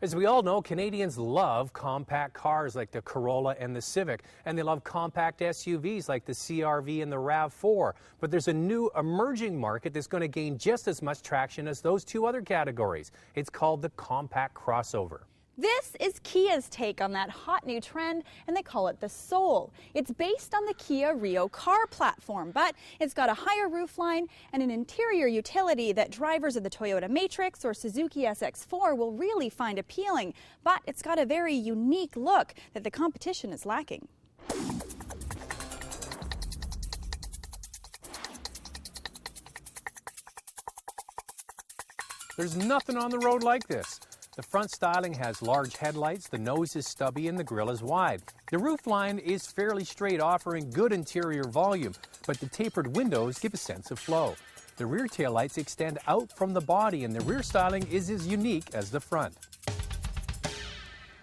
As we all know, Canadians love compact cars like the Corolla and the Civic, and they love compact SUVs like the CR-V and the RAV4. But there's a new emerging market that's going to gain just as much traction as those two other categories. It's called the compact crossover. This is Kia's take on that hot new trend, and they call it the Soul. It's based on the Kia Rio car platform, but it's got a higher roofline and an interior utility that drivers of the Toyota Matrix or Suzuki SX4 will really find appealing. But it's got a very unique look that the competition is lacking. There's nothing on the road like this. The front styling has large headlights, the nose is stubby, and the grille is wide. The roofline is fairly straight, offering good interior volume, but the tapered windows give a sense of flow. The rear taillights extend out from the body, and the rear styling is as unique as the front.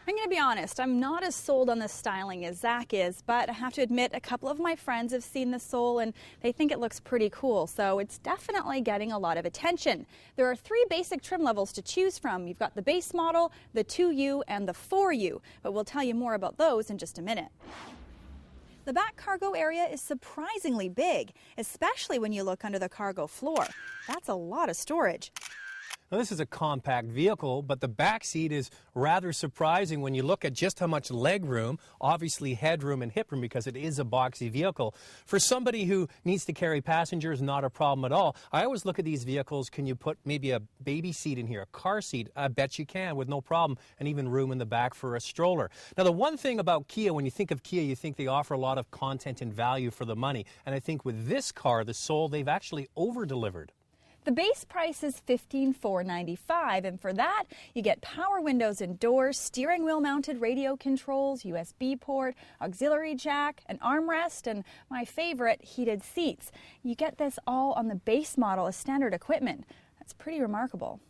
I'm going to be honest, I'm not as sold on this styling as Zach is, but I have to admit a couple of my friends have seen the Soul and they think it looks pretty cool, so it's definitely getting a lot of attention. There are three basic trim levels to choose from. You've got the base model, the 2U, and the 4U, but we'll tell you more about those in just a minute. The back cargo area is surprisingly big, especially when you look under the cargo floor. That's a lot of storage. Now, this is a compact vehicle, but the back seat is rather surprising when you look at just how much leg room, obviously headroom and hip room because it is a boxy vehicle. For somebody who needs to carry passengers, not a problem at all. I always look at these vehicles, can you put maybe a baby seat in here, a car seat? I bet you can with no problem, and even room in the back for a stroller. Now, the one thing about Kia, when you think of Kia, you think they offer a lot of content and value for the money. And I think with this car, the Soul, they've actually over-delivered. The base price is $15,495, and for that, you get power windows and doors, steering wheel mounted radio controls, USB port, auxiliary jack, an armrest, and my favorite, heated seats. You get this all on the base model as standard equipment. That's pretty remarkable.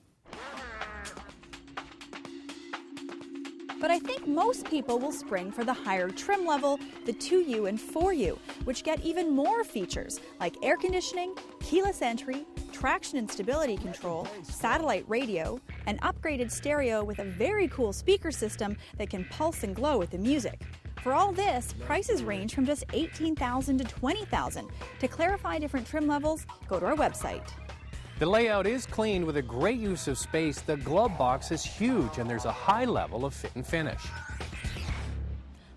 But I think most people will spring for the higher trim level, the 2U and 4U, which get even more features like air conditioning, keyless entry, traction and stability control, satellite radio, an upgraded stereo with a very cool speaker system that can pulse and glow with the music. For all this, prices range from just $18,000 to $20,000. To clarify different trim levels, go to our website. The layout is clean with a great use of space. The glove box is huge and there's a high level of fit and finish.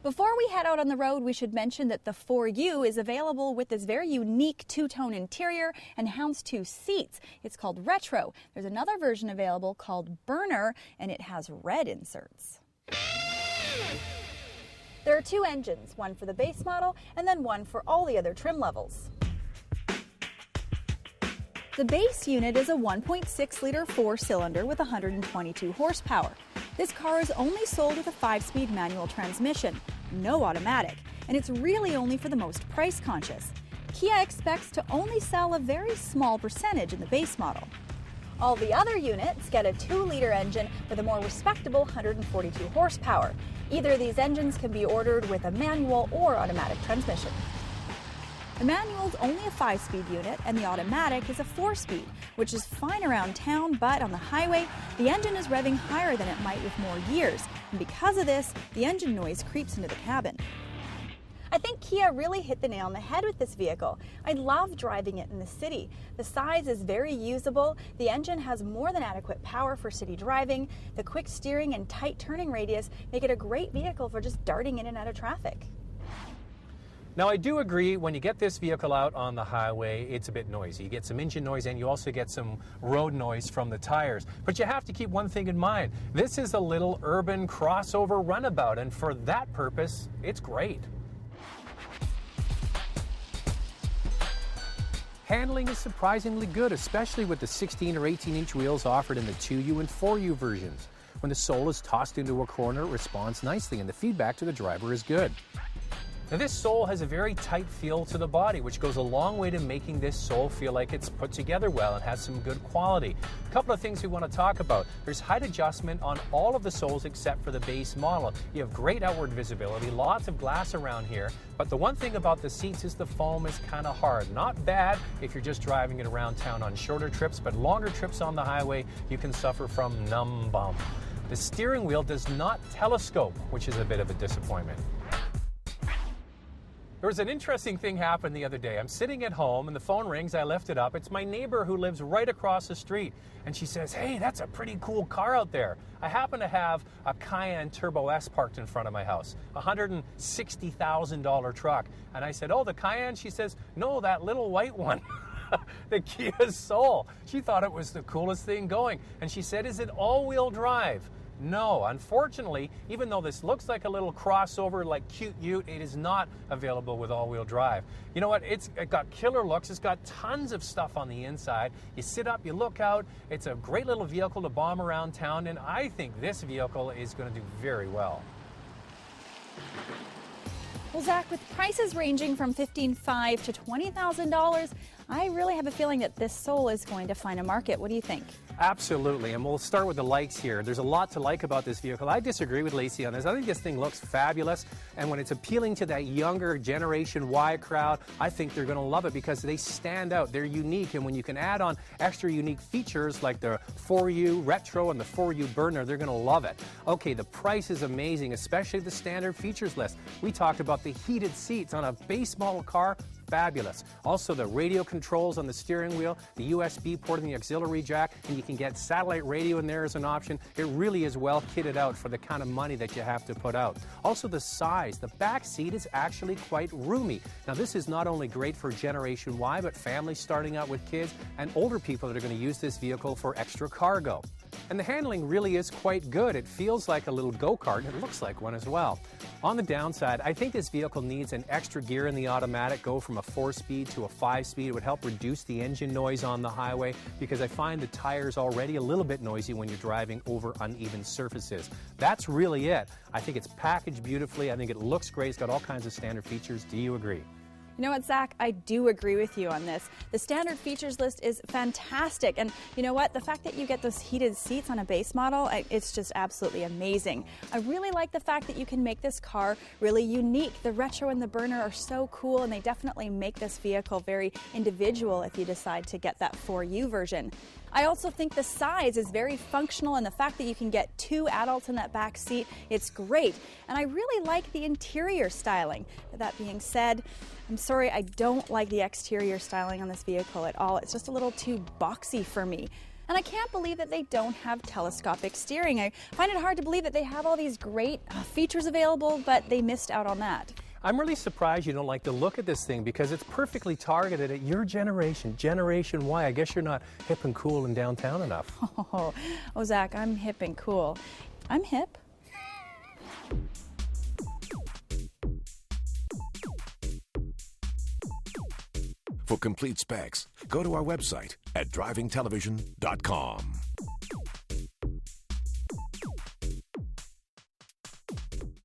Before we head out on the road, we should mention that the 4U is available with this very unique two-tone interior and houndstooth seats. It's called Retro. There's another version available called Burner, and it has red inserts. There are two engines, one for the base model and then one for all the other trim levels. The base unit is a 1.6-liter four-cylinder with 122 horsepower. This car is only sold with a 5-speed manual transmission, no automatic, and it's really only for the most price-conscious. Kia expects to only sell a very small percentage in the base model. All the other units get a 2-liter engine with a more respectable 142 horsepower. Either of these engines can be ordered with a manual or automatic transmission. The manual is only a 5-speed unit and the automatic is a 4-speed, which is fine around town, but on the highway, the engine is revving higher than it might with more gears, and because of this, the engine noise creeps into the cabin. I think Kia really hit the nail on the head with this vehicle. I love driving it in the city. The size is very usable, the engine has more than adequate power for city driving, the quick steering and tight turning radius make it a great vehicle for just darting in and out of traffic. Now, I do agree, when you get this vehicle out on the highway, it's a bit noisy. You get some engine noise and you also get some road noise from the tires. But you have to keep one thing in mind. This is a little urban crossover runabout, and for that purpose, it's great. Handling is surprisingly good, especially with the 16 or 18-inch wheels offered in the 2U and 4U versions. When the Soul is tossed into a corner, it responds nicely, and the feedback to the driver is good. Now, this Soul has a very tight feel to the body, which goes a long way to making this Soul feel like it's put together well and has some good quality. A couple of things we want to talk about. There's height adjustment on all of the Souls except for the base model. You have great outward visibility, lots of glass around here, but the one thing about the seats is the foam is kind of hard. Not bad if you're just driving it around town on shorter trips, but longer trips on the highway, you can suffer from numb bum. The steering wheel does not telescope, which is a bit of a disappointment. There was an interesting thing happened the other day. I'm sitting at home and the phone rings. I lift it up. It's my neighbor who lives right across the street. And she says, "Hey, that's a pretty cool car out there." I happen to have a Cayenne Turbo S parked in front of my house, a $160,000 truck. And I said, "Oh, the Cayenne?" She says, "No, that little white one." The Kia Soul. She thought it was the coolest thing going. And she said, "Is it all-wheel drive?" No, unfortunately, even though this looks like a little crossover like cute ute, it is not available with all-wheel drive. You know what? It got killer looks. It's got tons of stuff on the inside. You sit up, you look out. It's a great little vehicle to bomb around town, and I think this vehicle is going to do very well. Well, Zach, with prices ranging from $15,500 to $20,000, I really have a feeling that this Soul is going to find a market. What do you think? Absolutely, and we'll start with the likes here. There's a lot to like about this vehicle. I disagree with Lacey on this. I think this thing looks fabulous, and when it's appealing to that younger Generation Y crowd, I think they're going to love it because they stand out. They're unique, and when you can add on extra unique features like the 4U Retro and the 4U Burner, they're going to love it. Okay, the price is amazing, especially the standard features list. We talked about the heated seats on a base model car. Fabulous. Also, the radio controls on the steering wheel, the USB port and the auxiliary jack, and you can get satellite radio in there as an option. It really is well kitted out for the kind of money that you have to put out. Also, the size. The back seat is actually quite roomy. Now, this is not only great for Generation Y, but families starting out with kids and older people that are going to use this vehicle for extra cargo. And the handling really is quite good. It feels like a little go-kart, and it looks like one as well. On the downside, I think this vehicle needs an extra gear in the automatic, go from a 4-speed to a 5-speed. It would help reduce the engine noise on the highway because I find the tires already a little bit noisy when you're driving over uneven surfaces. That's really it. I think it's packaged beautifully. I think it looks great. It's got all kinds of standard features. Do you agree? You know what, Zach? I do agree with you on this. The standard features list is fantastic. And you know what? The fact that you get those heated seats on a base model, it's just absolutely amazing. I really like the fact that you can make this car really unique. The Retro and the Burner are so cool, and they definitely make this vehicle very individual if you decide to get that 4U version. I also think the size is very functional, and the fact that you can get 2 adults in that back seat, it's great. And I really like the interior styling. But that being said, I'm sorry, I don't like the exterior styling on this vehicle at all. It's just a little too boxy for me. And I can't believe that they don't have telescopic steering. I find it hard to believe that they have all these great features available, but they missed out on that. I'm really surprised you don't like to look at this thing because it's perfectly targeted at your generation, Generation Y. I guess you're not hip and cool in downtown enough. Oh, Zach, I'm hip and cool. I'm hip. For complete specs, go to our website at drivingtelevision.com.